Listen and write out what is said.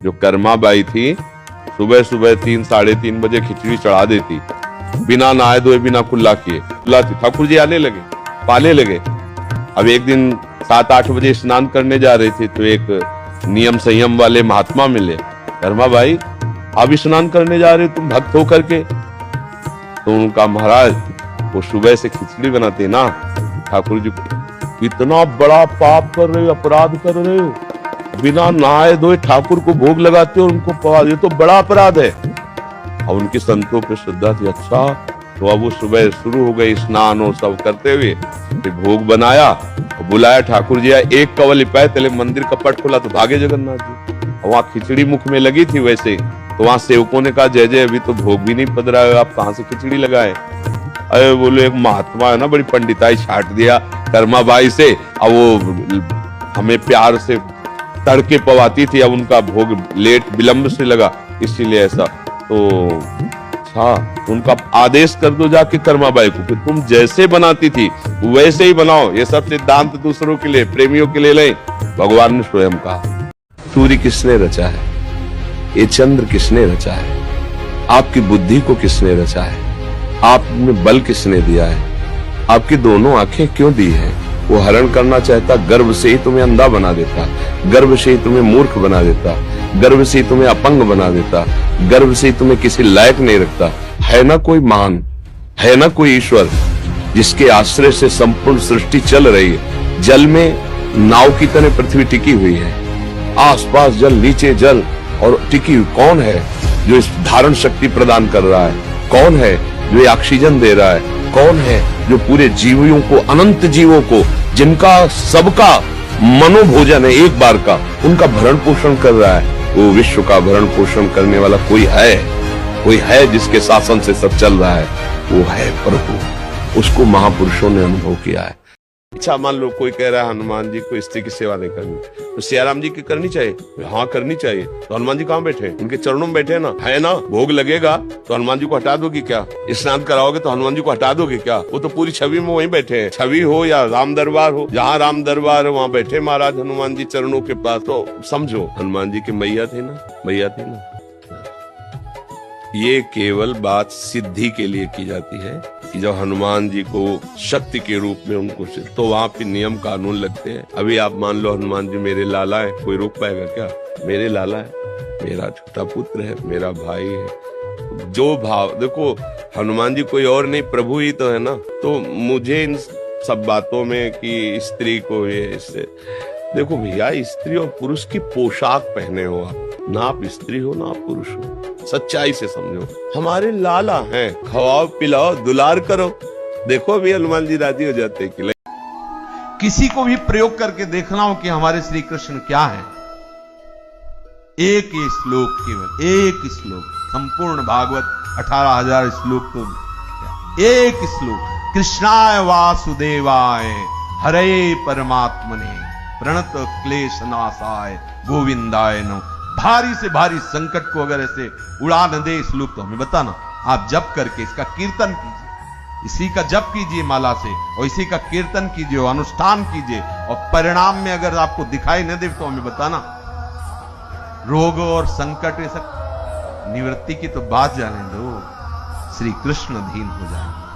जो कर्मा बाई थी सुबह सुबह 3-3:30 बजे खिचड़ी चढ़ा देती, बिना नहाए धोए बिना कुल्ला किए बुलाती। ठाकुर जी आने लगे, पाले लगे। अब एक दिन 7-8 बजे स्नान करने जा रहे थे तो एक नियम संयम वाले महात्मा मिले। कर्मा भाई आप स्नान करने जा रहे हो तुम भक्त होकर के? तो उनका महाराज वो सुबह से खिचड़ी बनाते ना ठाकुर जी को, इतना बड़ा पाप कर रहे हो, अपराध कर रहे हो, बिना नहाए धोए ठाकुर को भोग लगाते हो और उनको पवा, ये तो बड़ा अपराध है। और उनकी संतों पे श्रद्धा थी। अच्छा, तो अब वो सुबह शुरू हो गई स्नान और सब करते हुए, फिर भोग बनाया, बुलाया ठाकुर जी। एक कवल लिपाए तले मंदिर का पट खोला तो भागे जगन्नाथ जी। और वहां खिचड़ी मुख में लगी थी वैसे, तो वहां सेवकों ने कहा जय जय, अभी तो भोग भी नहीं पधरा है, आप कहां से खिचड़ी लगाए? अरे बोले एक महात्मा है ना, बड़ी पंडिताई छाट दिया कर्मा बाई से, अब वो हमें प्यार से तड़के पवाती थी, अब उनका भोग लेट विलंब से लगा, इसीलिए ऐसा। तो अच्छा, उनका आदेश कर दो जाके कर्मा बाई को कि तुम जैसे बनाती थी वैसे ही बनाओ। ये सब सिद्धांत दूसरों के लिए, प्रेमियों के लिए नहीं, भगवान ने स्वयं कहा। सूर्य किसने रचा है? ये चंद्र किसने रचा है? आपकी बुद्धि को किसने रचा है? आप में बल किसने दिया है? आपकी दोनों आंखें क्यों दी है? वो हरण करना चाहता, गर्भ से ही तुम्हें अंधा बना देता, गर्भ से ही तुम्हें मूर्ख बना देता, गर्भ से ही तुम्हें अपंग बना देता, गर्भ से ही तुम्हें किसी लायक नहीं रखता। है ना कोई महान, है ना कोई ईश्वर जिसके आश्रय से संपूर्ण सृष्टि चल रही है। जल में नाव की तरह पृथ्वी टिकी हुई है, आसपास जल, नीचे जल, और टिकी हुई कौन है जो इस धारण शक्ति प्रदान कर रहा है? कौन है जो ये ऑक्सीजन दे रहा है? कौन है जो पूरे जीवियों को, अनंत जीवों को, जिनका सबका मनोभोजन है एक बार का, उनका भरण पोषण कर रहा है? वो विश्व का भरण पोषण करने वाला कोई है, कोई है जिसके शासन से सब चल रहा है, वो है प्रभु। उसको महापुरुषों ने अनुभव किया है। अच्छा, मान लो कोई कह रहा है हनुमान जी को स्त्री की सेवा नहीं करनी, तो सियाराम जी की करनी चाहिए? हाँ करनी चाहिए। तो हनुमान जी कहाँ बैठे? उनके चरणों में बैठे ना, है ना? भोग लगेगा तो हनुमान जी को हटा दोगी क्या? स्नान कराओगे तो हनुमान जी को हटा दोगे क्या? वो तो पूरी छवि में वहीं बैठे हैं। छवि हो या राम दरबार हो, जहाँ राम दरबार है वहाँ बैठे महाराज हनुमान जी चरणों के पास। तो समझो हनुमान जी की मैया थे ना, मैया थे ना। ये केवल बात सिद्धि के लिए की जाती है कि जब हनुमान जी को शक्ति के रूप में उनको, तो वहां पे नियम कानून लगते हैं। अभी आप मान लो हनुमान जी मेरे लाला है, कोई रोक पाएगा क्या? मेरे लाला है, मेरा छोटा पुत्र है, मेरा भाई है। जो भाव देखो, हनुमान जी कोई और नहीं, प्रभु ही तो है ना। तो मुझे इन सब बातों में कि स्त्री को ये इससे, देखो भैया, स्त्री और पुरुष की पोशाक पहने हो आप, ना आप स्त्री हो ना आप पुरुष हो। सच्चाई से समझो, हमारे लाला हैं, खवाओ पिलाओ दुलार करो। देखो अभी हनुमान जी राजी हो जाते हैं कि किसी को भी प्रयोग करके देखना हो कि हमारे श्री कृष्ण क्या है, एक ही श्लोक, केवल एक श्लोक, संपूर्ण भागवत 18,000 श्लोक, तो एक श्लोक, कृष्णाय वासुदेवाय हरे परमात्मने प्रणत क्लेश नाशाय गोविंदाय नमः। भारी से भारी संकट को अगर ऐसे उड़ा न दे श्लोक, तो हमें बताना। आप जप करके इसका कीर्तन कीजिए, इसी का जप कीजिए माला से, और इसी का कीर्तन कीजिए, अनुष्ठान कीजिए, और परिणाम में अगर आपको दिखाई न दे तो हमें बताना। रोग और संकट ये सब निवृत्ति की तो बात जाने दो, श्री कृष्ण अधीन हो जाए।